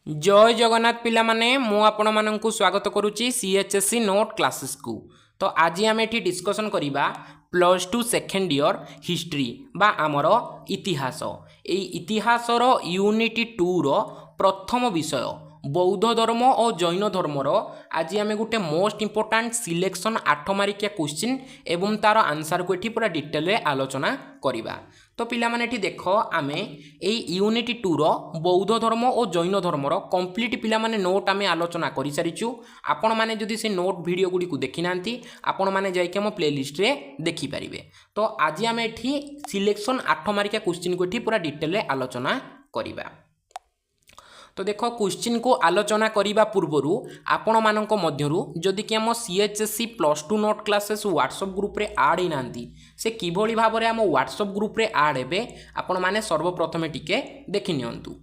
जय जगन्नाथ पिला माने मु आपण माननकु स्वागत करुच्ची सीएचएससी नोट क्लासेस को। तो आज आम एठी डिस्कशन करिबा +2 सेकेंड ईयर हिस्ट्री बा आमर इतिहास। एई इतिहासर यूनिट 2 रो प्रथम विषय बौद्ध धर्म और जैन धर्मर आज आम गोटे मोस्ट इंपोर्टाट सिलेक्शन 8 मार्किया क्वेश्चन एवं तार आंसर को ये पूरा डिटेल रे आलोचना करिबा। तो पिला माने एठी देख आम यूनिट 2 रो बौद्ध धर्म और जैन धर्मर कंप्लीट पिला माने नोट आम आलोचना कर सारिचु। आपण माने जदि से नोट वीडियो गुडी को देखि नांती आपण माने जाई के हम प्लेलिस्ट रे देखि परिबे। तो आज आम एठी सिलेक्शन 8 मार्किया क्वेश्चन को ये पूरा डिटेल रे आलोचना करिबा। तो देखो क्वेश्चन को आलोचना करने पूर्वरु आपण मानक मध्यरु जदि कि आम सीएचएससी +2 नोट क्लासेस व्हाट्सएप ग्रुप रे ऐड होइनांती से किभली भाव रे आम व्हाट्सएप ग्रुप रे ऐड हेबे आपण माने सर्वप्रथमे टिके देखि नियंतु।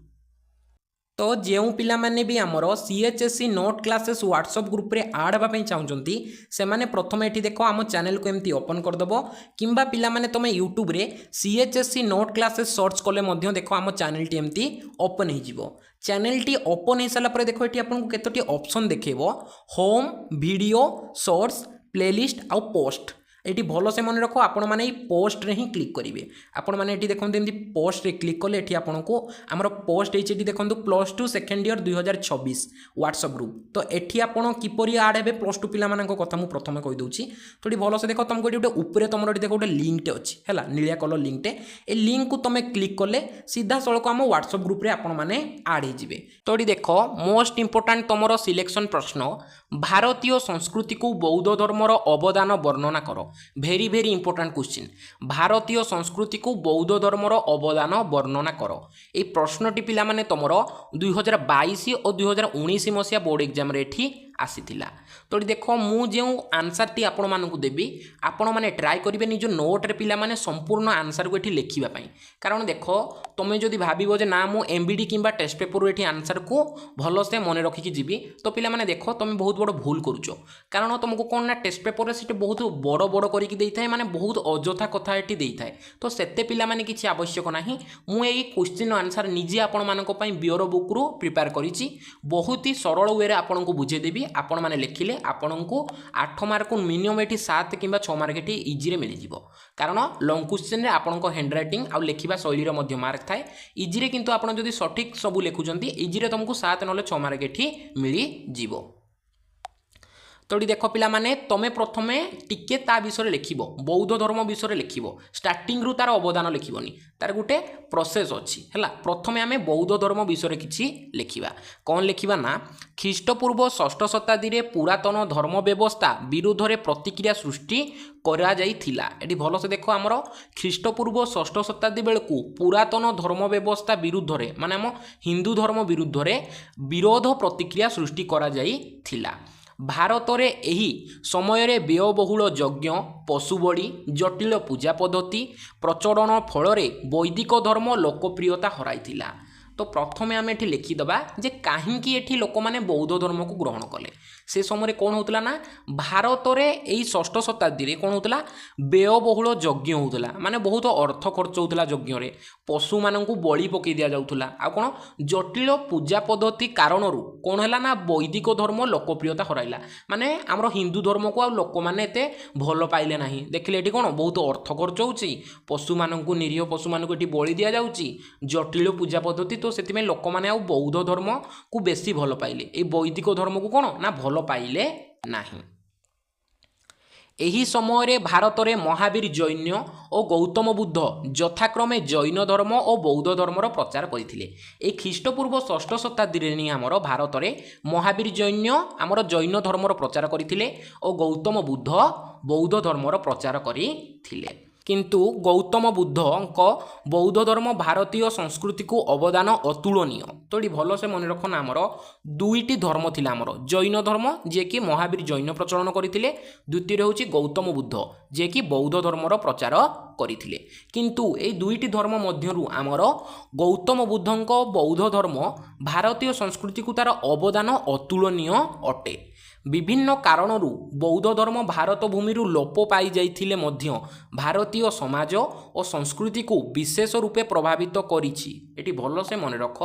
तो जो पिला माने भी आमर सीएचएससी नोट क्लासेस व्हाट्सएप ग्रुप रे ऐड होगा चाहते से माने प्रथम ये देख आम चैनल को एमती ओपन करदेव किंबा पिला माने तुम यूट्यूब रे सीएचएससी नोट क्लासेस सर्च कले देख आम चैनल टी एमती ओपन हो चैनल टी ओपन हो सारा देख ये आपको केतोटी ऑप्शन देखेबो होम वीडियो सोर्स प्लेलिस्ट आउ पोस्ट। ये भल से मन रख आपण मैंने पोस्ट रे ही क्लिक करेंगे। आपण मैंने देखते एमती पोस्ट रे क्लिक कले ये आपको आमर पोस्ट होती देखो +2 सेकेंड ईयर 2026 व्हाट्सएप ग्रुप। तो ये आपड़ किपर आड हे +2 पिला कथा मुझे प्रथम कहीदे तो ये भल से देख तुमको ये ऊपर तुम देख गोटे लिंकटे अच्छी है नीलिया कलर लिंकटे ए लिंक को तुम क्लिक कले सीधा सड़क आम व्हाट्सएप ग्रुप रे आपण मैंने आड हो। तो ये देख मोस्ट इंपोर्टाट तुम सिलेक्शन प्रश्न भारतीय संस्कृति को बौद्ध धर्मर अवदान वर्णना कर। भेरी भेरी इंपोर्टाट क्वेश्चन भारतीय संस्कृति को बौद्ध धर्मर अवदान वर्णना कर। ये प्रश्नटी पिला माने तुमर 2022 और 2019 मसीहा बोर्ड एग्जाम रे एठी आसीथिला। तो देख मु जो आंसर टी आपण मानकु देबी आपण माने ट्राई करिवे निज नोट रे पिला माने संपूर्ण आंसर को एठी लेखिबा पई। कारण देख तुमे जदि भाबिबो जे ना मु एमबीडी किंबा टेस्ट पेपर एठी आंसर को भलो से मन रखिकी जीवी तो पिला माने देख तुमे बहुत बड़ भूल करूचो। कारण तुमको कोन ना टेस्ट पेपर रे सेटे बहुत बड़ बड़ करिकी देइथाय माने बहुत अजथा कथा एठी देइथाय। तो सेते पिला माने किछि आवश्यक नाही मु एई क्वेश्चन आंसर निजे आपण मानक पई बियर बुक रु प्रिपेयर करिछि बहुत ही सरल वे रे आपण को बुझे देबी। आपण माने लेखिले आपण को 8 मार्क मिनिमम एठी 7 किंबा 6 मार्क एठी इजी रे मिली जिवो। कारण लॉन्ग क्वेश्चन रे आपण को हैंड राइटिंग आ लेखिबा शैली रे मध्य मार्क थाए इजी रे किंतु आपण जदि सठिक सब लेखुचंती इजी रे तुमको 7 नले 6 मार्क एठी मिली जिवो। तो देख पिला माने तमे प्रथमे टिके ता विषय लिखिबो बौद्ध धर्म विषय लिखिबो स्टार्टिंग रु तार अवदान लिखिबोनी तार गुटे प्रोसेस अछि हैला। प्रथमे आमे बौद्ध धर्म विषय किछि लिखिबा कोन लिखिबा ना ख्रीष्टपूर्व 6ठ शताब्दी रे पुरातन धर्म व्यवस्था विरुद्ध रे प्रतिक्रिया सृष्टि करा जाइथिला। एटी भलो से देखो हमरो ख्रीष्टपूर्व 6ठ शताब्दी बेलकु पुरातन धर्म व्यवस्था विरुद्ध रे माने हम हिंदू धर्म विरुद्ध रे विरोध प्रतिक्रिया सृष्टि करा जाइथिला। भारत रे एही समय रे व्ययबहुल यज्ञ पशुबड़ी जटिल पूजा पद्धति प्रचलन फल वैदिक धर्म लोकप्रियता हराइथिला। तो प्रथमे आम एठी लिखिदबा जे काहींकी एठी लोक माने बौद्ध धर्म को ग्रहण कले से समय कौन होतला ना भारत रे एई 6ठ शताब्दी रे कौन होतला व्ययबहुल यज्ञ होतला माने बहुत अर्थ खर्च होतला यज्ञ रे पशु माननकु बलि पकई दिया जाउतला आ कोन जटिल पूजा पद्धति कारणरू कौन हैला ना वैदिक धर्म लोकप्रियता हराइला माने हमरो हिंदू धर्म को आ लोक माने एते भलो पाइले नाही। देखिले एठी कोन बहुत अर्थ खर्च होउची पशु माननकु निरीह पशु माननकु एठी बलि दिया जाउची जटिल पूजा पद्धति तो सेति में लोक माने आ बौद्ध धर्म को बेसी भलो पाइले ए वैदिक धर्म को कोन ना भलो पाइले नाही। एही समय रे भारत रे महावीर जैन और गौतम बुद्ध यथाक्रमे जैन धर्म और बौद्ध धर्मर प्रचार करथिले। ए ख्रीष्टपूर्व 6ठ शताब्दी रे नि हमर भारत रे महावीर जैन हमर जैन धर्मर प्रचार करथिले और गौतम बुद्ध बौद्ध धर्मर प्रचार करथिले। किंतु गौतम बुद्ध बौद्ध धर्म भारतीय संस्कृति को अवदान अतुलनीय। तो ये भल से मन रखना आमर दुईटी धर्म थिला आमर जैन धर्म जे कि महावीर जैन प्रचलन करथिले द्वितीय होची गौतम बुद्ध जे कि बौद्ध धर्मर प्रचार करथिले। किंतु ए दुईटी धर्म मध्यरु आमर गौतम बुद्धंक बौद्ध धर्म भारतीय संस्कृति को तार अवदान अतुलनीय अटे। विभिन्न कारणरू बौद्ध धर्म भारत भूमि लोप पाई जाइथिले मध्य भारतीय समाज और संस्कृति को विशेष रूपे प्रभावित करिछि। एटी भल से मन रख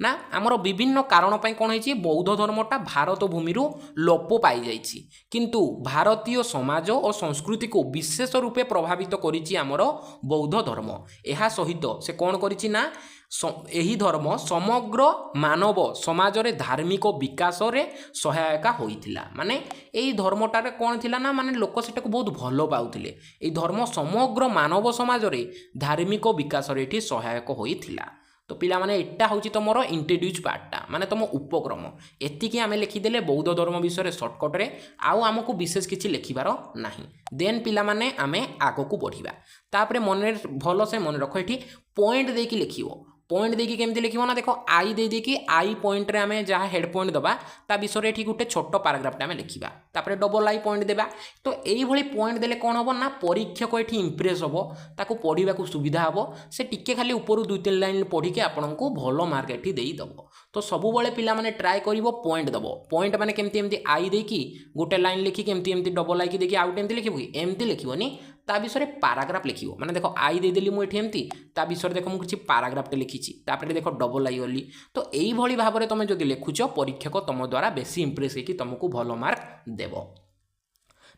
ना आमर विभिन्न कारण पई कोन होइछि बौद्ध धर्मटा भारत भूमि लोप पाई जाइछि किंतु भारतीय समाज और संस्कृति को विशेष रूपे प्रभावित करिछि आमर बौद्ध धर्म। एहा सहित से कोन करिछि ना एही धर्म समग्र मानव समाज रे धार्मिक विकास रे सहायक होइथिला। माने एही धर्मटारे कोन थिला ना माने लोक सेटाको बहुत भलो पाउथिले। एही धर्म समग्र मानव समाज रे धार्मिक विकास रे एठी सहायक होइथिला। तो पिला माने एटा होची तमरो इंट्रोड्यूस पार्टटा माने तम उपक्रम एतिकी आमे लिखिदेले बौद्ध धर्म विषय शॉर्टकट रे आउ आमको विशेष किछि लिखिबार नाही। देन पिला माने आमे आगो को बढ़िबा तापरे मने भलो से मन रखो एठी पॉइंट देकी लिखिवो। पॉइंट देकी केमती लिखिबो ना देखो आई दे देकी आई पॉइंट रे आमे जहा हेड पॉइंट दबा ता विषय एठी गुटे छोट पैराग्राफ आमे लिखिबा तापरे डबल आई पॉइंट देबा। तो एई भली पॉइंट देले कोन हबो ना परीक्षक एठी इंप्रेस हबो ताको पढिबा को सुविधा हबो से टिके खाली ऊपर 2-3 लाइन पढी के आपनको भलो मार्क एठी देई दबो। तो सबु बेले पिला माने ट्राई करिवो पॉइंट दबो। पॉइंट माने केमती एमती आई देकी गुटे लाइन लिखि केमती एमती डबल आई की देकी आउट एमती लिखिबो कि एमती लिखिबोनी ता विषय पैराग्राफ लिखिबो। माने देखो आई दे देली मु एठी एमती ता विषय देखो मु किछि पैराग्राफ टे लिखिछि तापरे देखो डबल आई गली। तो एई भली भाबरे तमे जदि लिखुछो परीक्षक तम द्वारा बेसी इंप्रेस हेकी तुमको भलो मार्क देबो।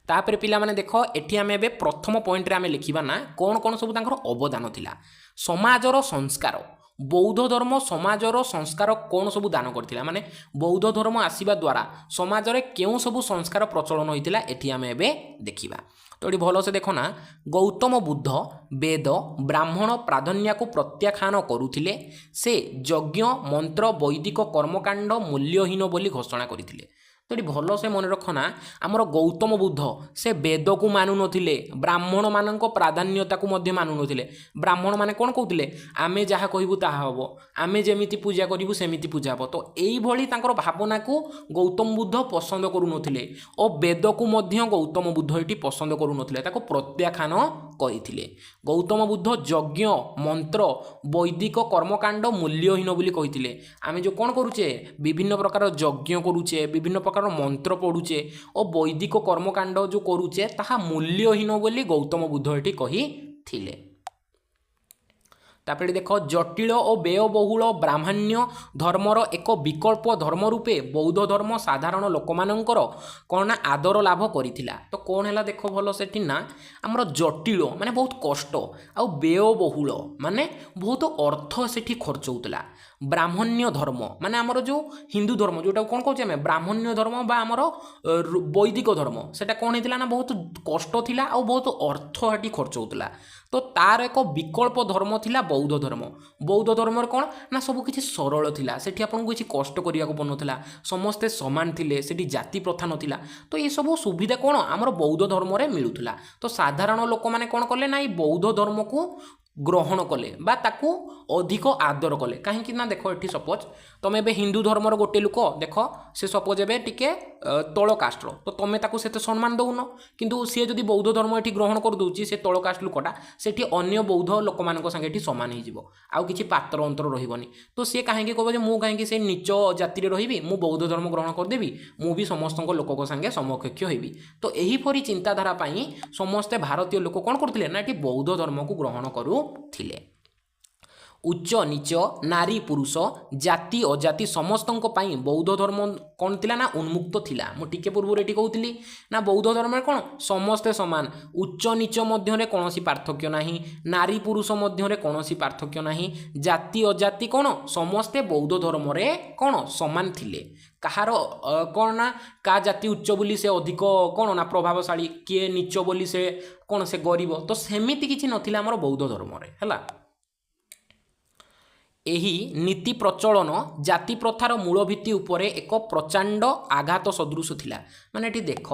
तापरे पिला माने देखो एठी आमे एबे प्रथम पॉइंट रे आमे लिखिबा ना कोन कोन सब तांकर अवदान थिला। समाजर संस्कार बौद्ध धर्म समाजर संस्कार कौन सब दान करथिला माने बौद्ध धर्म आसीबा द्वारा समाज रे केउ सब संस्कार प्रचलन होइतिला एठी आमे एबे देखिबा। तो एठी भलो से देखो ना गौतम बुद्ध वेद ब्राह्मण प्राधान्य को प्रत्याख्यान करुथिले। से यज्ञ मंत्र वैदिक कर्मकांड मूल्यहीन बोली घोषणा करथिले। तो ये भल से मन रखना आमर गौतम बुद्ध से वेद को मानु नथिले ब्राह्मण मानक प्राधान्यता को मध्य मानु नथिले। ब्राह्मण माने कोन कहउथिले आमे जहा कहिबु ताहा हबो आमे जेमिति पूजा करिबु सेमिति पूजा हबो। तो एई भली तांकर भावना को गौतम बुद्ध पसंद करू नथिले और वेद को मध्य गौतम बुद्ध एटी पसंद करू नथिले ताको प्रत्याख्यान करिथिले। गौतम बुद्ध यज्ञ मंत्र वैदिक कर्मकांड मूल्यहीन बोली कहिथिले। आमे जो कोन करूचे विभिन्न प्रकार यज्ञ करूचे विभिन्न प्रकार मंत्र पढ़ुचे और वैदिक कर्मकांड जो करूचे ताहा मूल्यहीन बोली गौतम बुद्ध एटी कही थिले। तापरे देखो जटिल और व्ययबहुल ब्राह्मण्य धर्मर एक विकल्प धर्म रूपे बौद्ध धर्म साधारण लोक मानकर कौन ना आदर लाभ करिथिला। तो कौन है देखो भल सेठी ना आमर जटिल माने बहुत कष्ट आ व्ययबहुल माने बहुत अर्थ सेठी खर्च होतला। ब्राह्मण्य धर्म माने आमर जो हिंदू धर्म जोटा कौन कहूँ आम ब्राह्मण्य धर्म बा आमर वैदिक धर्म सेटा कौन होता ना बहुत कष्ट थिला और बहुत अर्थ हेटी खर्च होतला। तो तार एक विकल्प धर्म थिला बौद्ध धर्म। बौद्ध धर्म कौन ना सब किछि सरल थिला सेठी आपन को किछि कष्ट करिया को पनुथला समस्ते समान थिले सेठी जाति प्रथा नथिला। तो ये सब सुविधा कौन आमर बौद्ध धर्म रे मिलुथला। तो साधारण लोक माने कौन कले ना बौद्ध धर्म को ग्रहण कले बा ताकू अधिक आदर कले कहीं ना देखो ये सपोज तुम ए हिंदू धर्मर गोटे लोक देख से सपोज ए टिके तल कास्टर तो तुम ताकू सेते सम्मान दौन किंतु सी जदि बौद्ध धर्म ये ग्रहण कर दूची से तल कास्ट लोकटा सेठी अन्य बौद्ध लोक मान संगे सामान हो आउ किछि पात्र अंतर रहिबनी। तो सी कहीं कहबो जे मु कहीं से नीच जाति रे रहिबी मु बौद्ध धर्म ग्रहण करदेवी मु भी समस्त लोक संगे समकक्ष होइबी। तो एहीपरि चिंताधारा पई समस्ते भारतीय लोक कौन करथिले ना एठी बौद्ध धर्म को ग्रहण करू थिले। उच्च नीच नारी पुरुष जाति अजाति समस्त बौद्ध धर्म कौन थिला ना उन्मुक्त थिला। मु टिके पूर्व एटी कहूली ना बौद्ध धर्म में कौन समस्ते समान उच्च नीच मध्य कौनसी पार्थक्य नहीं नारी पुरुष मध्य कौनसी पार्थक्य नहीं जाति अजाति कौन समस्ते बौद्ध धर्म रे कौन समान थिले। कहार कौन ना का जाति उच्च बोली से अधिक कौन ना प्रभावशाली किए नीच बोली से कौन से गरीब तो सेमिति किछि नथिला हमर बौद्ध धर्म रे हला। एही नीति प्रचलन जाति प्रथार मूल भित्ति उपरे एक प्रचंड आघात सदृश थिला। माने एटी देख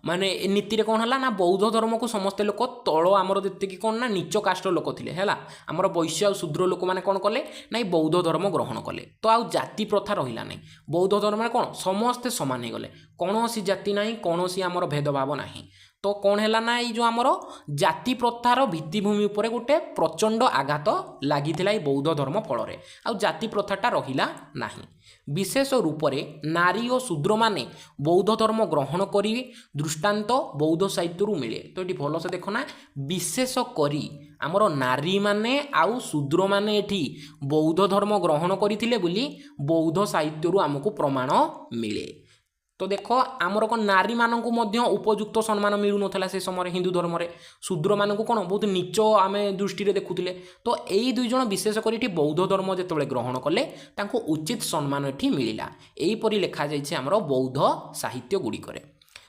माने नीति रे कौन हला ना बौद्ध धर्म को समस्त लोक तल आमर जेतिकी कौन ना नीच कास्ट लोक थिले हैला आमर वैश्य और शूद्र लोक माने कौन कले ना बौद्ध धर्म ग्रहण कले। तो आउ जाति प्रथा रहिला नहीं बौद्ध धर्म में कौन समस्ते समान हो गले कौनसी जाति नहीं कौनसी आमर भेदभाव नहीं। तो कौन है ना ये जो आमर जाति प्रथार भित्तिभूमि उपर गोटे प्रचंड आघात लगी ये बौद्ध धर्म फल आ जाति प्रथाटा रहिला नाही। विशेष रूप से नारी और शूद्र माने बौद्ध धर्म ग्रहण करी दृष्टांत बौद्ध साहित्य मिले। तो ये भल से देखना विशेष करी आमर नारी माने आउ शूद्र माने एठी बौद्ध धर्म ग्रहण करथिले बोली बौद्ध साहित्य आमको प्रमाण मिले। तो देख आमर कौन नारी मानक उपयुक्त सम्मान मिलू ना से समय हिंदू धर्म में शूद्र मानक कौन बहुत नीच आम दृष्टि देखुले। तो यही दुईज विशेषकर बौद्ध धर्म जो ग्रहण कले उचित सम्मान ये मिलला। यहीपरि लिखा जाइए आमर बौद्ध साहित्य गुड़िक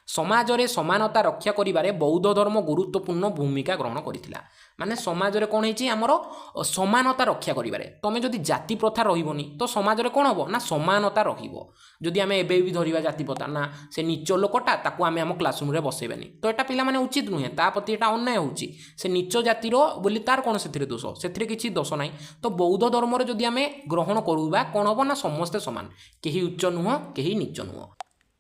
समाज रे समानता रक्षा करिबारे बौद्ध धर्म गुरुत्वपूर्ण भूमिका ग्रहण करथिला। माने समाज रे कोन हेची हमरो समानता रक्षा करिबारे तमे जदि जाति प्रथा रहिबोनी तो समाज रे कोन हबो ना समानता रहिबो। जदि आमे एबे भी धरिबा जाति प्रथा ना से नीच लोकटा ताकू आमे हम क्लासरूम रे बसेबेनी तो एटा पिला माने उचित नुहे ता प्रति एटा अन्याय होची। से नीच जातिर बोली तार कोन सेथिरे दोष सेथिरे किछि दोष नाही। तो बौद्ध धर्म रे जदि आमे ग्रहण करूबा कोन हबो ना समस्त समान केही उच्च नुह केही नीच नुह।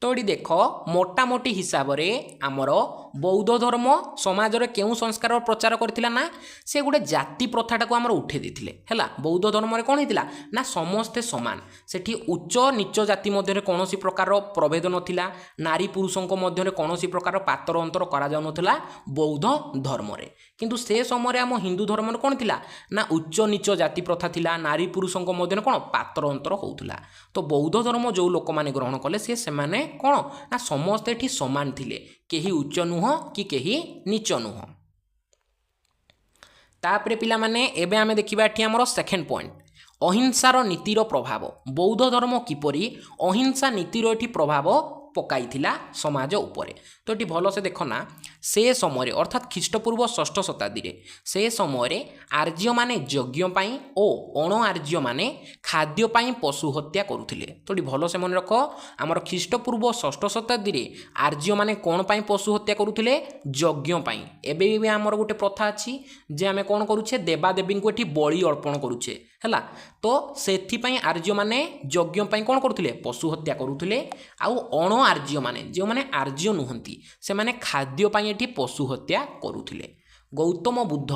तो ये देख मोटामोटी हिसाब रे आमर बौद्ध धर्म समाज रे केउ संस्कार प्रचार करथिला ना से गोटे जाति प्रथाटा को आमर उठे देथिले हैला। बौद्ध धर्म रे कोन हितिला ना समस्ते समान सेठी उच्च नीच जाति मध्य रे कोनोसी प्रकार प्रभेद नथिला। नारी पुरुषों मध्य रे कोनोसी प्रकार पातर अंतर करा जाउ नथिला बौद्ध धर्म रे। किंतु से समय आम हिंदू धर्म रे कोन थिला ना उच्च नीच जाति प्रथा थिला। नारी पुरुषों मध्य रे कोन पातर अंतर होउथिला। तो बौद्ध धर्म जो लोक माने ग्रहण कले से माने कौन ना समस्ते एठी समान थिले केही उच्च नुह कि केही नीच नुह। तापरे पिला माने एबे आमे देखिबा एठी हमरो सेकंड पॉइंट अहिंसार नीतिर प्रभाव। बौद्ध धर्म किपरि अहिंसा नीतिर एठी प्रभाव पकाइथिला समाज उपरे। तो ये भल से देखना से समय अर्थात ख्रीष्टपूर्व 6ठ शताब्दी रे से समय आर्य माने यज्ञ पाई और अण आर्य माने खाद्य पाई पशु हत्या करुथिले। तो ये भल से मन रख आमर ख्रीष्टपूर्व 6ठ शताब्दी रे आर्य माने कोन पाई पशु हत्या करुथिले यज्ञ पाई। एबे भी आमर गोटे प्रथा अछि जे आमे कोन करूछे देवादेवी को एठी बलि अर्पण करूछे हैला। तो सेथि पाई आर्य माने यज्ञ पाई कोन करुथिले पशु हत्या करुथिले। आउ अण आर्य माने जो माने आर्य नुहंती से माने खाद्य पाई एठी पशु हत्या करुथिले। गौतम बुद्ध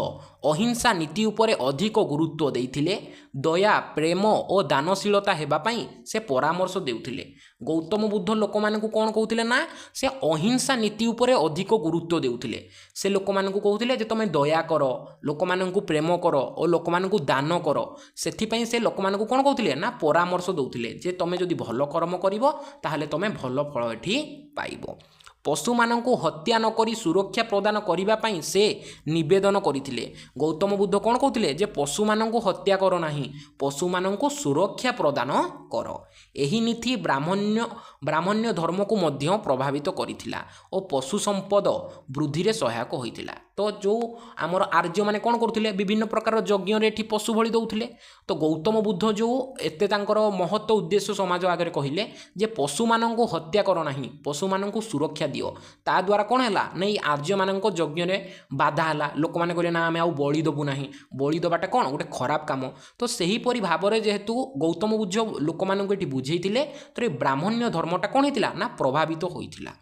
अहिंसा नीति उपरे अधिक गुरुत्व देइथिले। दया प्रेम और दानशीलता हेबा पाई से परामर्श देउथिले। गौतम बुद्ध लोक मानकु कोन कहउथिले ना से अहिंसा नीति उपरे अधिक गुरुत्व देउथिले। से लोक मानकु कहउथिले जे तमे दया करो लोक मानकु प्रेम करो और लोक मानकु दान करो। सेथि पई से लोक मानकु कोन कहउथिले ना परामर्श दउथिले जे तमे जदि भलो कर्म करिवो ताहाले तमे भलो फल एठी पाइबो। पशु मानकु हत्या न करी सुरक्षा प्रदान करिबा पाई से निवेदन करथिले। गौतम बुद्ध कोन कहउथिले जे पशु मानकु हत्या करो नाही पशु मानकु सुरक्षा प्रदान करो। एही नीति ब्राह्मण्य धर्म को मध्य प्रभावित करिथिला और पशु संपद वृद्धि रे सहायक होइथिला। तो जो आमर आर्य माने कोन करथिले विभिन्न प्रकार यज्ञ रे एठी पशु बलि दउथिले। तो गौतम बुद्ध जो एते तांकर महत्व उद्देश्य समाज आगे कहिले जे पशु मानकु हत्या करो नाही पशु मानकु सुरक्षा दियो। ता द्वारा कोन हैला नै आर्य मानक यज्ञ रे बाधा हैला। लोक माने कहले ना आमे आउ बलि दबु नाही बलि दबाटा कोन गोटे खराब काम। तो सेही परि भाव रे जेहेतु गौतम बुद्ध लोक मानकु एठी बुझेइथिले तो ब्राह्मण्य धर्मटा कोन हेतिला ना प्रभावित होइथिला।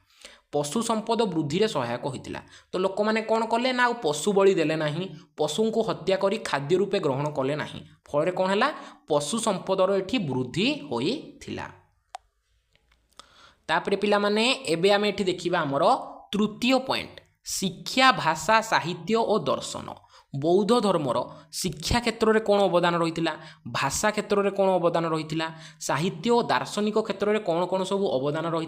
पशु संपद वृद्धि रे सहायक होइथिला। तो लोक माने कोन कले ना पशु बलि देले नाही पशु को हत्या करी खाद्य रूपे ग्रहण कले नाही फल रे कोन हैला पशु संपदर एठी वृद्धि होइथिला। तापरे पिला माने एबे आमे एठी देखिबा हमर तृतीय पॉइंट शिक्षा भाषा साहित्य और दर्शन। बौद्ध धर्मर शिक्षा क्षेत्र में कौन अवदान रही भाषा क्षेत्र में कौन अवदान रही साहित्य और दार्शनिक क्षेत्र में कौन कौन सब अवदान रही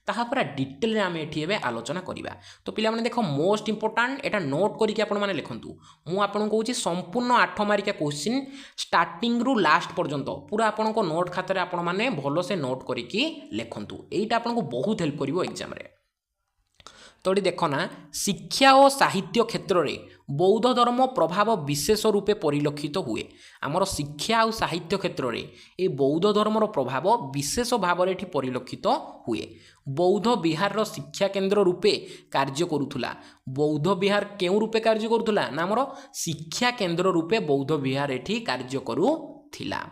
पूरा डिटेल आम ये आलोचना करवा। तो पिला माने देख मोस्ट इंपोर्टाट एटा नोट करके आपण माने लिखंतु। मु आपन कहूची संपूर्ण 8 मार्किया क्वेश्चन स्टार्टिंग रु लास्ट पर्यंत पूरा आपण को नोट खातारे आपण माने भलो से नोट करके लिखंतु। एटा आपण को बहुत हेल्प करिवो एग्जाम रे। तो देखना शिक्षा और साहित्य क्षेत्र में बौद्ध धर्म प्रभाव विशेष रूपे परिलक्षित हुए। आमर शिक्षा और साहित्य क्षेत्र में ये बौद्ध धर्मर प्रभाव विशेष भाव में परिलक्षित हुए। बौद्ध विहार शिक्षा केन्द्र रूपे कार्य करुला। बौद्ध विहार केउ रूपे कार्य करुला ना आमर शिक्षा केन्द्र रूपे बौद्ध विहार एठी कार्य करुथिला।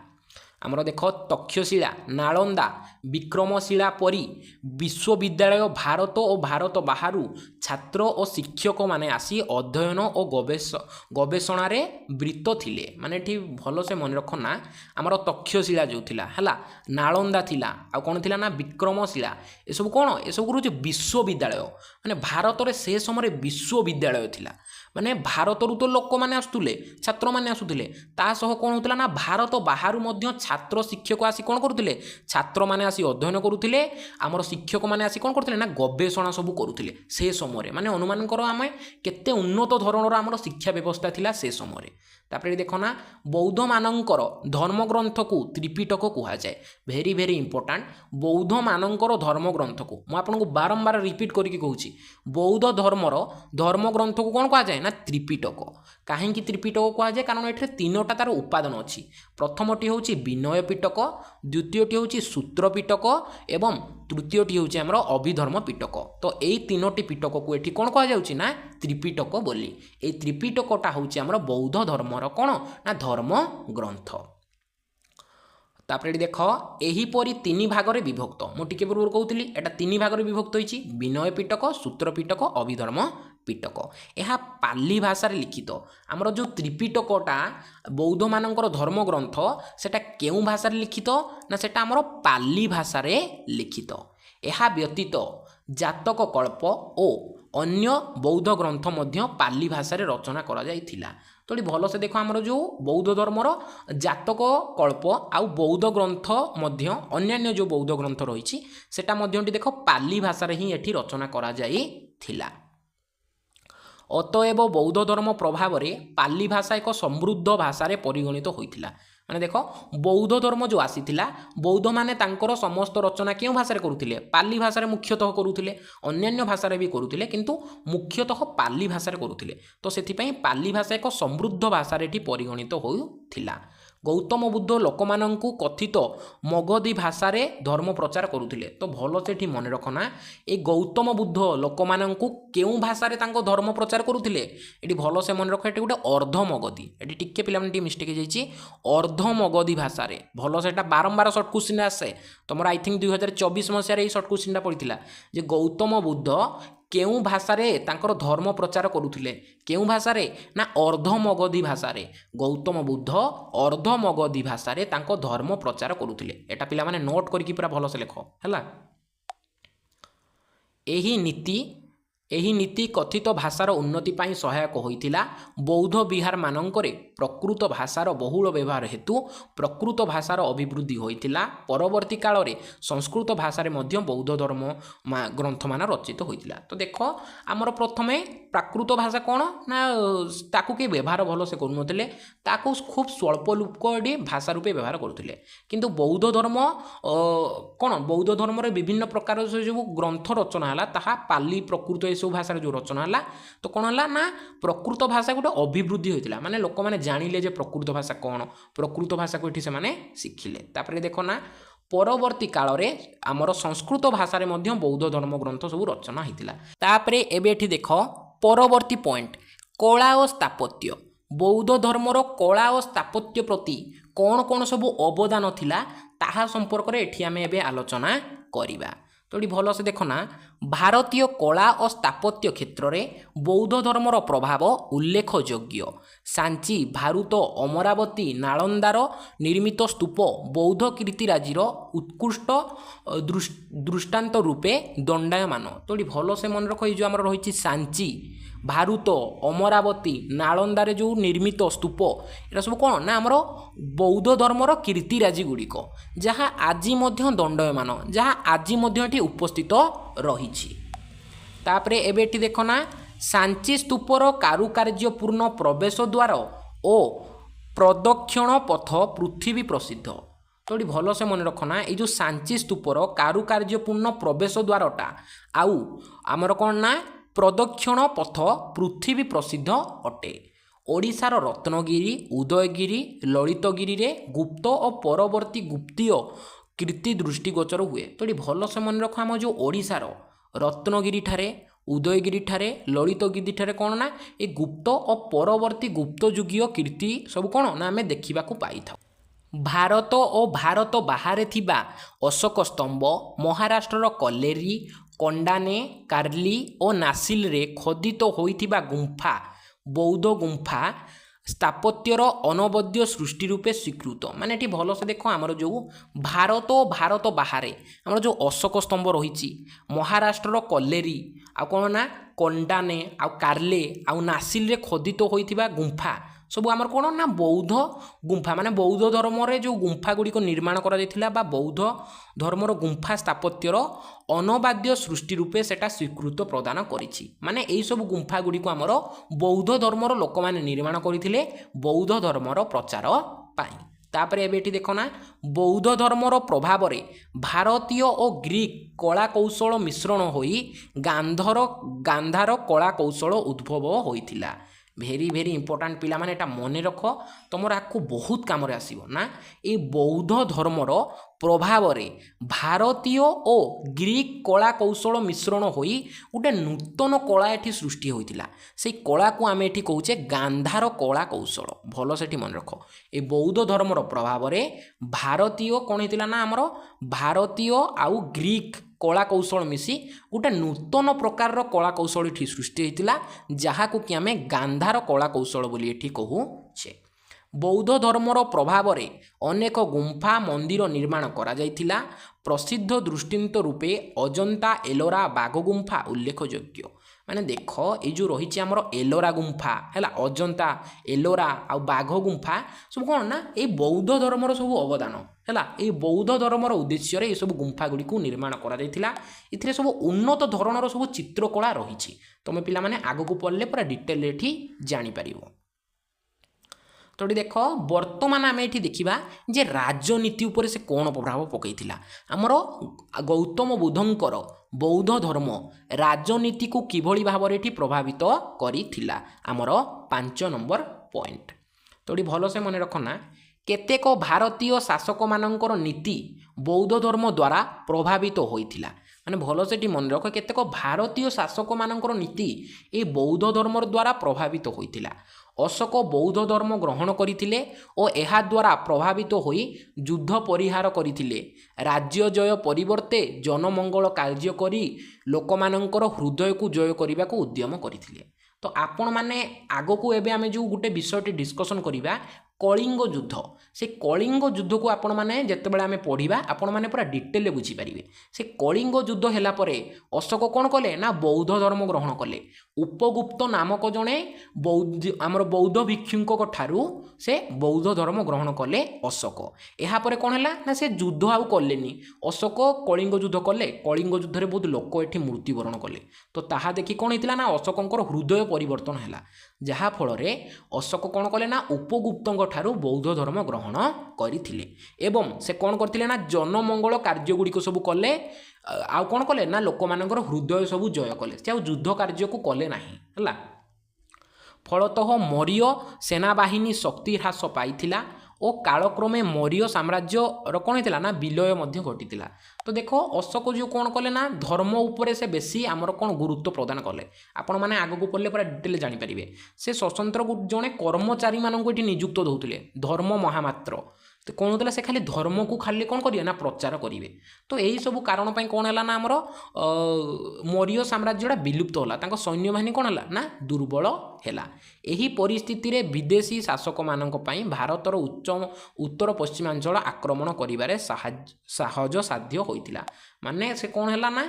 आमर देख तक्षशिला नालंदा विक्रमशिला परी विश्वविद्यालय भारत और भारत बाहर छात्र और शिक्षक माने आसी अध्ययन और गवेषणा वृत्त थिले माने एठी भल से मन रख ना आमर तक्षशिला जो थिला हला नालंदा थिला आ कोन थिला ना विक्रमशिला ए सब कोन ए सब करू विश्वविद्यालय माने भारत रे से समय विश्वविद्यालय थिला माने भारत रु तो लोक माने आसुले छात्र माने आसुले ता सह कोन होतला ना भारत बाहर मध्य छात्र शिक्षक आसी कोन करुथिले छात्र माने आसी अध्ययन करुथिले आमर शिक्षक माने आसी कोन करुथिले ना गवेषणा सब करुथिले से समय माने अनुमान करो आमे केते उन्नत धरणर आमर शिक्षा व्यवस्था थिला से समय तापर देखो ना बौद्ध मानकर धर्मग्रंथ को त्रिपिटक कहा जाए भेरी भेरी इंपोर्टाट बौद्ध मानकर धर्मग्रंथ को मु आपको बारंबार रिपीट करके कहूँ बौद्ध धर्मर धर्मग्रंथ को कौन कहा जाए ना त्रिपिटक कहीं त्रिपिटक कहा जाए कारण ये तीनोटा तार उपादान अच्छी प्रथमटी हूँ विनय पिटक द्वितीयटी हूँ सूत्र पिटक एवं तृतीयटी हूँ आमर अभिधर्म पिटक तो यही तीनोटी पिटक को ये कौन कह जाउछि ना त्रिपिटक बोली ये त्रिपिटकटा हूँ आमर बौद्ध धर्मर कौन ना धर्म ग्रंथ तापर देख एहीपरी तीन भागरे विभक्त मु टिके पूर्व कहूली एटा तीन भागरे विभक्त होइछि विनय पिटक सूत्र पिटक अभिधर्म पिटक यह पाली भाषा लिखित आमर जो त्रिपिटकटा बौद्ध मानकर धर्म ग्रंथ सेटा केउ भाषा लिखित ना सेटा आमर पाली भाषा लिखित यह व्यतीत जातक कल्प ओ अन्य बौद्ध ग्रंथ मध्य पाली भाषा रचना करा जाइथिला तो भल से देख आमर जो बौद्ध धर्मर जातक कल्प आउ बौद्ध ग्रंथ मध्य अन्यान्य जो बौद्ध ग्रंथ रही सेटा मध्यटी देख पाली भाषा ही एठी रचना करा जाइथिला अतएव बौद्ध धर्म प्रभाव में पाली भाषा एक समृद्ध भाषा परिगणित होइथिला माने देख बौद्ध धर्म जो आसीथिला बौद्ध माने तांकर समस्त रचना क्यों भाषा करुथिले पाली भाषा मुख्यतः करुथिले अन्यान्य भाषा भी करुथिले किंतु मुख्यतः पाली भाषा करुथिले तो सेथिपई पाली भाषा एक समृद्ध भाषा परिगणित होइथिला गौतम बुद्ध लोक माननकु कथित मगधी भाषा रे धर्म प्रचार करुथिले तो भल से मन रखना ए गौतम बुद्ध लोक माननकु केउ भाषा रे तांको धर्म प्रचार करुथिले एटी भल से मन रख एटी गोटे अर्ध मगधी एटी टिके पिला टी मिस्टेक हो जाइछि अर्ध मगधी भाषा रे भल सेटा बारंबार शॉर्ट क्वेश्चन आसे तुमर आई थिंक 2024 मसिया रे शॉर्ट क्वेश्चन पड़िथिला जे गौतम बुद्ध केउ भाषा रे तांकर धर्म प्रचार करुथिले केउ भाषा रे ना अर्ध मगधी भाषा रे गौतम बुद्ध अर्ध मगधी भाषा रे तांको धर्म प्रचार करुथिले एटा पिला माने नोट करके पूरा भल से लेख हैला एही नीति कथित भाषार उन्नति पाई सहायक होइथिला बौद्ध विहार मानंकरे प्रकृत भाषार बहुल व्यवहार हेतु प्रकृत भाषार अभिवृद्धि होइथिला परवर्ती काल रे संस्कृत भाषा रे मध्य बौद्ध धर्म ग्रंथ मान रचित होइथिला तो देख आमर प्रथमे प्राकृत भाषा कौन ना ताकू के व्यवहार भल से करुनथिले ताकू खूब स्वल्प लोकडी भाषा रूपे व्यवहार करुथिले किंतु बौद्ध धर्म कौन बौद्ध धर्म रे विभिन्न प्रकार जो ग्रंथ रचना हला ताहा पाली प्रकृत सब भाषा जो रचना है तो कौन है ना प्रकृत भाषा गोटे अभिवृद्धि होता माने लोक मैंने जानिले जे प्रकृत भाषा कौन प्रकृत भाषा को ये से शिखिले तापर देख ना परवर्ती काल रे आमर संस्कृत भाषा रे मध्य बौद्ध धर्म ग्रंथ सब रचना होता तापर एबे देख परवर्ती पॉइंट कला और स्थापत्य बौद्ध धर्मर कला और स्थापत्य प्रति कौन कौन सब अवदान थिला ताहा संपर्क रे एठी आमे एबे आलोचना करिबा तो ये भल से देखना भारतीय कला और स्थापत्य क्षेत्र में बौद्ध धर्मर प्रभाव उल्लेखयोग्य सांची भारुत अमरावती नालंदार निर्मित स्तूप बौद्ध कीर्तिराजीर उत्कृष्ट दृष्टांत रूपे दंडायमान तो ये भल से मन रख जो आमर रही सांची भारुत अमरावती नालंदारे जो निर्मित स्तूप एटा सब कौन ना आमर बौद्ध धर्मर कीर्तिराजी गुड़िक जहाँ आज दंडयमान जहाँ आज उपस्थित रही तापरे एबे देखना सांची स्तूपर कारुकार्यपूर्ण प्रवेश द्वार ओ प्रदक्षिण पथ पृथ्वी प्रसिद्ध तो ये भल से मन रखना ये जो सांची स्तूपर कारुकार्यपूर्ण प्रवेश द्वारटा आउ आमर कौन ना प्रदक्षिण पथ पृथ्वी प्रसिद्ध अटे ओडिशार रत्नगिरी उदयगिरी ललितगिरी रे गुप्त और परवर्ती गुप्तीय कीर्ति दृष्टिगोचर हुए तो ये भल से मन रख आम जो ओडिशार रत्नगिरी ठारे उदयगिरी ठारे ललितगिरी ठारे कौन ना ये गुप्त और परवर्ती गुप्त युगीय कीर्ति सब कौन ना आम देखा पाई था ଭାରତ ଓ ଭାରତ ବାହାରେ ଥିବା ଅଶୋକ ସ୍ତମ୍ଭ, ମହାରାଷ୍ଟ୍ରର କଲେରୀ, କଣ୍ଡାନେ, କାର୍ଲି ଓ ନାସିଲରେ ଖୋଦିତ ହୋଇଥିବା ଗୁମ୍ଫା ବୌଦ୍ଧ ଗୁମ୍ଫା ସ୍ଥାପତ୍ୟର ଅନବଦ୍ୟ ସୃଷ୍ଟି ରୂପେ ସ୍ୱୀକୃତ। ମାନେ ଏଠି ଭଲସେ ଦେଖ, ଆମର ଯେଉଁ ଭାରତ ଓ ଭାରତ ବାହାରେ ଆମର ଯେଉଁ ଅଶୋକ ସ୍ତମ୍ଭ ରହିଛି, ମହାରାଷ୍ଟ୍ରର କଲେରୀ, ଆଉ କ'ଣ ନା କଣ୍ଡାନେ, ଆଉ କାର୍ଲେ, ଆଉ ନାସିଲରେ ଖୋଦିତ ହୋଇଥିବା ଗୁମ୍ଫା ସବୁ ଆମର କ'ଣ ନା ବୌଦ୍ଧ ଗୁମ୍ଫା, ମାନେ ବୌଦ୍ଧ ଧର୍ମରେ ଯେଉଁ ଗୁମ୍ଫା ଗୁଡ଼ିକ ନିର୍ମାଣ କରାଯାଇଥିଲା ବା ବୌଦ୍ଧ ଧର୍ମର ଗୁମ୍ଫା ସ୍ଥାପତ୍ୟର ଅନବାଦ୍ୟ ସୃଷ୍ଟି ରୂପେ ସେଟା ସ୍ୱୀକୃତ ପ୍ରଦାନ କରିଛି। ମାନେ ଏହିସବୁ ଗୁମ୍ଫା ଗୁଡ଼ିକୁ ଆମର ବୌଦ୍ଧ ଧର୍ମର ଲୋକମାନେ ନିର୍ମାଣ କରିଥିଲେ ବୌଦ୍ଧ ଧର୍ମର ପ୍ରଚାର ପାଇଁ। ତାପରେ ଏବେ ଏଠି ଦେଖ ନା, ବୌଦ୍ଧ ଧର୍ମର ପ୍ରଭାବରେ ଭାରତୀୟ ଓ ଗ୍ରୀକ୍ କଳା କୌଶଳ ମିଶ୍ରଣ ହୋଇ ଗାନ୍ଧାର କଳା କୌଶଳ ଉଦ୍ଭବ ହୋଇଥିଲା। ଭେରି ଭେରି ଇମ୍ପୋର୍ଟାଣ୍ଟ ପିଲାମାନେ, ଏଟା ମନେ ରଖ, ତୁମର ଆକୁ ବହୁତ କାମରେ ଆସିବ ନା। ଏ ବୌଦ୍ଧ ଧର୍ମର ପ୍ରଭାବରେ ଭାରତୀୟ ଓ ଗ୍ରୀକ୍ କଳା କୌଶଳ ମିଶ୍ରଣ ହୋଇ ଗୋଟେ ନୂତନ କଳା ଏଠି ସୃଷ୍ଟି ହୋଇଥିଲା। ସେଇ କଳାକୁ ଆମେ ଏଠି କହୁଛେ ଗାନ୍ଧାର କଳା କୌଶଳ। ଭଲ ସେଠି ମନେ ରଖ, ଏ ବୌଦ୍ଧ ଧର୍ମର ପ୍ରଭାବରେ ଭାରତୀୟ କ'ଣ ହେଇଥିଲା ନା, ଆମର ଭାରତୀୟ ଆଉ ଗ୍ରୀକ୍ କଳା କୌଶଳ ମିଶି ଗୋଟେ ନୂତନ ପ୍ରକାରର କଳା କୌଶଳ ଏଠି ସୃଷ୍ଟି ହୋଇଥିଲା, ଯାହାକୁ କି ଆମେ ଗାନ୍ଧାର କଳା କୌଶଳ ବୋଲି ଏଠି କହୁଛେ। ବୌଦ୍ଧ ଧର୍ମର ପ୍ରଭାବରେ ଅନେକ ଗୁମ୍ଫା ମନ୍ଦିର ନିର୍ମାଣ କରାଯାଇଥିଲା। ପ୍ରସିଦ୍ଧ ଦୃଷ୍ଟାନ୍ତ ରୂପେ ଅଜନ୍ତା ଏଲୋରା ବାଘ ଗୁମ୍ଫା ଉଲ୍ଲେଖଯୋଗ୍ୟ। ମାନେ ଦେଖ, ଏଇ ଯେଉଁ ରହିଛି ଆମର ଏଲୋରା ଗୁମ୍ଫା ହେଲା, ଅଜନ୍ତା ଏଲୋରା ଆଉ ବାଘ ଗୁମ୍ଫା ସବୁ କ'ଣ ନା ଏଇ ବୌଦ୍ଧ ଧର୍ମର ସବୁ ଅବଦାନ ହେଲା। ଏଇ ବୌଦ୍ଧ ଧର୍ମର ଉଦ୍ଦେଶ୍ୟରେ ଏସବୁ ଗୁମ୍ଫା ଗୁଡ଼ିକୁ ନିର୍ମାଣ କରାଯାଇଥିଲା। ଏଥିରେ ସବୁ ଉନ୍ନତ ଧରଣର ସବୁ ଚିତ୍ରକଳା ରହିଛି। ତୁମେ ପିଲାମାନେ ଆଗକୁ ପଢ଼ିଲେ ପୁରା ଡିଟେଲରେ ଏଠି ଜାଣିପାରିବ। ତ ଏଠି ଦେଖ, ବର୍ତ୍ତମାନ ଆମେ ଏଠି ଦେଖିବା ଯେ ରାଜନୀତି ଉପରେ ସେ କ'ଣ ପ୍ରଭାବ ପକାଇଥିଲା। ଆମର ଗୌତମ ବୁଦ୍ଧଙ୍କର ବୌଦ୍ଧ ଧର୍ମ ରାଜନୀତିକୁ କିଭଳି ଭାବରେ ଏଠି ପ୍ରଭାବିତ କରିଥିଲା, ଆମର 5 ନମ୍ବର ପଏଣ୍ଟ। ତ ଏଠି ଭଲସେ ମନେ ରଖ ନା, କେତେକ ଭାରତୀୟ ଶାସକମାନଙ୍କର ନୀତି ବୌଦ୍ଧ ଧର୍ମ ଦ୍ୱାରା ପ୍ରଭାବିତ ହୋଇଥିଲା। ମାନେ ଭଲସେ ଏଠି ମନେ ରଖ, କେତେକ ଭାରତୀୟ ଶାସକମାନଙ୍କର ନୀତି ଏ ବୌଦ୍ଧ ଧର୍ମ ଦ୍ୱାରା ପ୍ରଭାବିତ ହୋଇଥିଲା। ଅଶୋକ ବୌଦ୍ଧ ଧର୍ମ ଗ୍ରହଣ କରିଥିଲେ ଓ ଏହାଦ୍ୱାରା ପ୍ରଭାବିତ ହୋଇ ଯୁଦ୍ଧ ପରିହାର କରିଥିଲେ। ରାଜ୍ୟ ଜୟ ପରିବର୍ତ୍ତେ ଜନମଙ୍ଗଳ କାର୍ଯ୍ୟ କରି ଲୋକମାନଙ୍କର ହୃଦୟକୁ ଜୟ କରିବାକୁ ଉଦ୍ୟମ କରିଥିଲେ। ତ ଆପଣମାନେ ଆଗକୁ ଏବେ ଆମେ ଯେଉଁ ଗୋଟେ ବିଷୟଟି ଡିସ୍କସନ୍ କରିବା, କଳିଙ୍ଗ ଯୁଦ୍ଧ, ସେ କଳିଙ୍ଗ ଯୁଦ୍ଧକୁ ଆପଣମାନେ ଯେତେବେଳେ ଆମେ ପଢ଼ିବା ଆପଣମାନେ ପୁରା ଡିଟେଲରେ ବୁଝିପାରିବେ। ସେ କଳିଙ୍ଗ ଯୁଦ୍ଧ ହେଲା ପରେ ଅଶୋକ କ'ଣ କଲେ ନା ବୌଦ୍ଧ ଧର୍ମ ଗ୍ରହଣ କଲେ। ଉପଗୁପ୍ତ ନାମକ ଜଣେ ଆମର ବୌଦ୍ଧ ଭିକ୍ଷୁଙ୍କ ଠାରୁ ସେ ବୌଦ୍ଧ ଧର୍ମ ଗ୍ରହଣ କଲେ ଅଶୋକ। ଏହାପରେ କ'ଣ ହେଲା ନା, ସେ ଯୁଦ୍ଧ ଆଉ କଲେନି। ଅଶୋକ କଳିଙ୍ଗ ଯୁଦ୍ଧ କଲେ, କଳିଙ୍ଗ ଯୁଦ୍ଧରେ ବହୁତ ଲୋକ ଏଠି ମୃତ୍ୟୁବରଣ କଲେ। ତ ତାହା ଦେଖି କ'ଣ ହେଇଥିଲା ନା, ଅଶୋକଙ୍କର ହୃଦୟ ପରିବର୍ତ୍ତନ ହେଲା, ଯାହାଫଳରେ ଅଶୋକ କ'ଣ କଲେ ନା ଉପଗୁପ୍ତଙ୍କ ଠାରୁ ବୌଦ୍ଧ ଧର୍ମ ଗ୍ରହଣ କରିଥିଲେ। ଏବଂ ସେ କ'ଣ କରିଥିଲେ ନା ଜନମଙ୍ଗଳ କାର୍ଯ୍ୟଗୁଡ଼ିକ ସବୁ କଲେ। ଆଉ କ'ଣ କଲେ ନା ଲୋକମାନଙ୍କର ହୃଦୟ ସବୁ ଜୟ କଲେ। ସେ ଆଉ ଯୁଦ୍ଧ କାର୍ଯ୍ୟକୁ କଲେ ନାହିଁ ହେଲା। ଫଳତଃ ମୌର୍ଯ୍ୟ ସେନାବାହିନୀ ଶକ୍ତି ହ୍ରାସ ପାଇଥିଲା ଓ କାଳକ୍ରମେ ମୌର୍ଯ୍ୟ ସାମ୍ରାଜ୍ୟର କ'ଣ ହେଇଥିଲା ନା ବିଲୟ ମଧ୍ୟ ଘଟିଥିଲା। ତ ଦେଖ, ଅଶୋକ ଯେଉଁ କ'ଣ କଲେ ନା ଧର୍ମ ଉପରେ ସେ ବେଶୀ ଆମର କ'ଣ ଗୁରୁତ୍ୱ ପ୍ରଦାନ କଲେ। ଆପଣମାନେ ଆଗକୁ ପଢ଼ିଲେ ପୁରା ଡିଟେଲ ଜାଣିପାରିବେ। ସେ ସ୍ୱତନ୍ତ୍ର ଜଣେ କର୍ମଚାରୀମାନଙ୍କୁ ଏଠି ନିଯୁକ୍ତ ଦେଉଥିଲେ, ଧର୍ମ ମହାମାତ୍ର। ତ କ'ଣ ହେଉଥିଲା, ସେ ଖାଲି ଧର୍ମକୁ ଖାଲି କ'ଣ କରିବେ ନା ପ୍ରଚାର କରିବେ। ତ ଏହିସବୁ କାରଣ ପାଇଁ କ'ଣ ହେଲା ନା ଆମର ମୌର୍ଯ୍ୟ ସାମ୍ରାଜ୍ୟଟା ବିଲୁପ୍ତ ହେଲା, ତାଙ୍କ ସୈନ୍ୟବାହିନୀ କ'ଣ ହେଲା ନା ଦୁର୍ବଳ ହେଲା। ଏହି ପରିସ୍ଥିତିରେ ବିଦେଶୀ ଶାସକମାନଙ୍କ ପାଇଁ ଭାରତର ଉତ୍ତର ପଶ୍ଚିମାଞ୍ଚଳ ଆକ୍ରମଣ କରିବାରେ ସହଜ ସାଧ୍ୟ ହୋଇଥିଲା। ମାନେ ସେ କ'ଣ ହେଲା ନା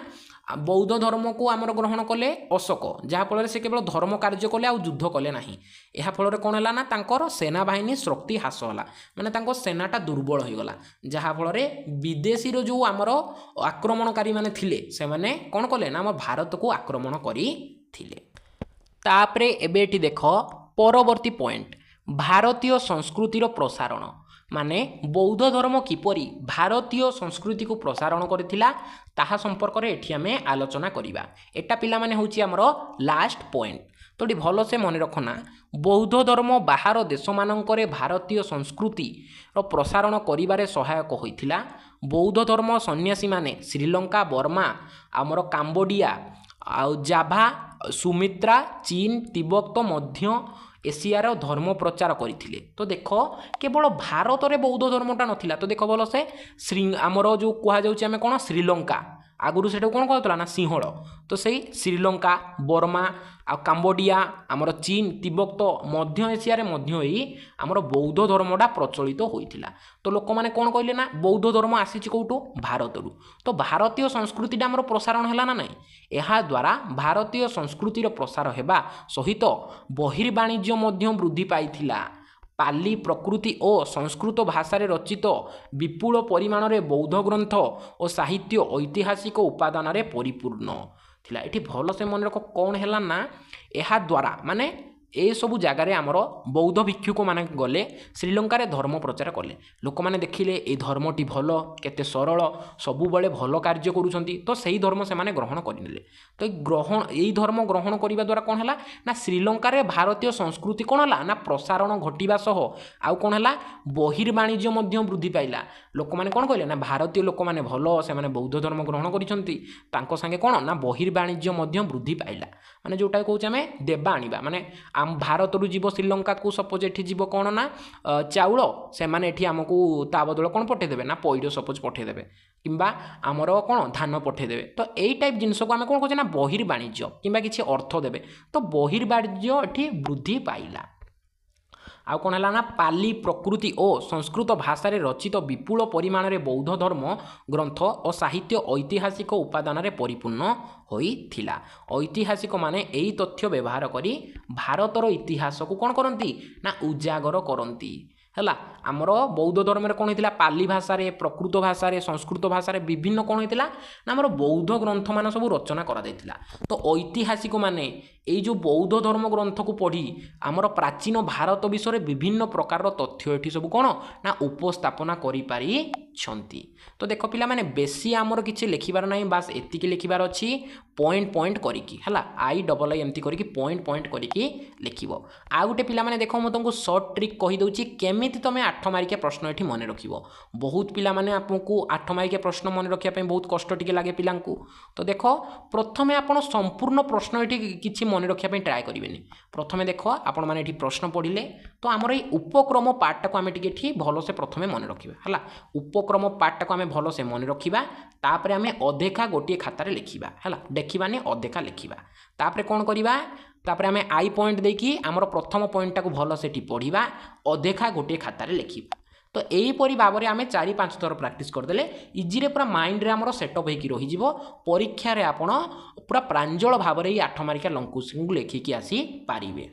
ବୌଦ୍ଧ ଧର୍ମକୁ ଆମର ଗ୍ରହଣ କଲେ ଅଶୋକ, ଯାହାଫଳରେ ସେ କେବଳ ଧର୍ମ କାର୍ଯ୍ୟ କଲେ ଆଉ ଯୁଦ୍ଧ କଲେ ନାହିଁ। ଏହାଫଳରେ କ'ଣ ହେଲା ନା ତାଙ୍କର ସେନାବାହିନୀ ଶକ୍ତି ହ୍ରାସ ହେଲା, ମାନେ ତାଙ୍କ ସେନାଟା ଦୁର୍ବଳ ହୋଇଗଲା, ଯାହାଫଳରେ ବିଦେଶୀର ଯେଉଁ ଆମର ଆକ୍ରମଣକାରୀମାନେ ଥିଲେ ସେମାନେ କ'ଣ କଲେ ନା ଆମ ଭାରତକୁ ଆକ୍ରମଣ କରିଥିଲେ। ତାପରେ ଏବେ ଏଠି ଦେଖ ପରବର୍ତ୍ତୀ ପଏଣ୍ଟ, ଭାରତୀୟ ସଂସ୍କୃତିର ପ୍ରସାରଣ। ମାନେ ବୌଦ୍ଧ ଧର୍ମ କିପରି ଭାରତୀୟ ସଂସ୍କୃତିକୁ ପ୍ରସାରଣ କରିଥିଲା ତାହା ସମ୍ପର୍କରେ ଏଠି ଆମେ ଆଲୋଚନା କରିବା। ଏଟା ପିଲାମାନେ ହେଉଛି ଆମର ଲାଷ୍ଟ ପଏଣ୍ଟ। ତ ଏଠି ଭଲସେ ମନେ ରଖ ନା, ବୌଦ୍ଧ ଧର୍ମ ବାହାର ଦେଶମାନଙ୍କରେ ଭାରତୀୟ ସଂସ୍କୃତିର ପ୍ରସାରଣ କରିବାରେ ସହାୟକ ହୋଇଥିଲା। ବୌଦ୍ଧ ଧର୍ମ ସନ୍ନ୍ୟାସୀମାନେ ଶ୍ରୀଲଙ୍କା, ବର୍ମା, ଆମର କାମ୍ବୋଡ଼ିଆ ଆଉ ଜାଭା, ସୁମିତ୍ରା, ଚୀନ, ତିବ୍ବତ ମଧ୍ୟ एशियार धर्म प्रचार करथिले। तो देख केवल भारत रे बौद्ध धर्मटा नथिला। तो देख भल से आमर जो कह जाउछि आमे कोन श्रीलंका आगुरु सेटा कोन कहतला ना सिंहल। तो सही श्रीलंका बर्मा आ काम्बोडिया आमर चीन तिब्बत मध्य एशिया रे मध्य ही आमर बौद्ध धर्मटा प्रचलित होइथिला। तो लोक माने कोन कहले ना बौद्ध धर्म आसीछि कोउटू भारतरु। तो भारतीय संस्कृतिटा आमर प्रसारण हैला ना नाही। एहा द्वारा भारतीय संस्कृतिर प्रसार हेबा सहित बहिर्वाणिज्य मध्य वृद्धि पाइथिला। पाली प्रकृति और संस्कृत भाषा रे रचित विपुल परिमाण रे बौद्ध ग्रंथ और साहित्य ऐतिहासिक उपादान रे परिपूर्ण थिला। एठी भल से मन रख कौन हैला ना एहा द्वारा माने ए सबु जगार आमर बौद्ध भिक्षुक माने गले श्रीलंका रे धर्म प्रचार कले। लोक माने देखिले ए धर्मटी भल केते सरल सबु बळे भल कार्य करूछंती। तो सही धर्म से माने ग्रहण करिनेले। तो ए धर्म ग्रहण करिबा द्वारा कोन हैला ना श्रीलंका रे भारतीय संस्कृति कोन हैला ना प्रसारण घटिबा सह आउ कोन हैला बहिर्वाणिज्य मध्य वृद्धि पाइला। लोक माने कोन कहले ना भारतीय लोक माने भल से माने बौद्ध धर्म ग्रहण करिसंती तांको संगे कोन ना बहिर्वाणिज्य मध्य वृद्धि पाइला। माने जोटा कहउछ आमे देबा आनिबा माने आम भारत रु जीव श्रीलंका को सपोज एठी जीव कोन ना चाउल से माने एठी हमकू ता बदल कोन पठे देबे ना पैड सपोज पठे देबे किंबा आमर कोन धान पठे देबे। तो एई टाइप जिंस को आमे कोन कहछ ना बहिर्वाणिज्य किंबा किछि अर्थ देबे। तो बहिर्वाणिज्य एठी वृद्धि पाइला। आउ कोन हैला ना पाली प्रकृति और संस्कृत भाषा रे रचित विपुल परिमाण रे बौद्ध धर्म ग्रंथ और साहित्य ऐतिहासिक उपादान रे परिपूर्ण होइथिला। ऐतिहासिक माने एई तथ्य व्यवहार करी भारतर इतिहास को कोन करंती ना उजागर करंती हैला। आमर बौद्ध धर्म रे कोन हेतिला पाली भाषा रे प्रकृत भाषा रे संस्कृत भाषा रे विभिन्न कोन हेतिला ना आमर बौद्ध ग्रंथ मान सब रचना करा दैतिला। तो ऐतिहासिक माने एई जो बौद्ध धर्म ग्रंथ को पढ़ी आमर प्राचीन भारत विषय विभिन्न प्रकार तथ्य एठी सब कोन ना उपस्थापना करि पारि छंती। तो देखो पिला माने बेसी आमर किछि लिखिबार नाही बास एतिकी लिखिबार अछि पॉइंट पॉइंट करिकी हैला आई डबल आई एमती करिकी पॉइंट पॉइंट करिकी लिखिबो। आ गुटे पिला माने देखो म तुमको शॉर्ट ट्रिक कहि दउची केमिति तमे 8 मार्किया प्रश्न एठी मने रखिबो। बहुत पिला माने आपको 8 मार्किया प्रश्न मने रखिया पे बहुत कष्ट टिके लागे पिलांकू। तो देखो प्रथमे आपण संपूर्ण प्रश्न एठी किछि मने रखिया पे ट्राई करिवेनी। प्रथमे देखो आपण माने एठी प्रश्न पढिले तो हमर ए उपक्रम पार्ट को आमे टिके ठी भलो से प्रथमे मने रखिबा हैला। उपक्रम पार्ट को आमे भलो से मने रखिबा तापरे आमे अधेखा गोटिए खाता रे लिखिबा हैला। देखिबानी अधेखा लिखिबा तापरे कोन करिबा तापरे आमे आई पॉइंट देकी हमर प्रथम पॉइंट टाको भलो से टी पढिबा अधेखा गोटिए खाता रे लिखिबा। तो एही परि भाबरे आमे 4-5 थर प्रैक्टिस कर देले इजी रे पूरा माइंड रे हमर सेटअप हेकी रहि जिवो। परीक्षा रे आपण पूरा प्रांजल भाबरे 8 मार्किया लंग क्वेश्चन लेखि की आसी पारिबे।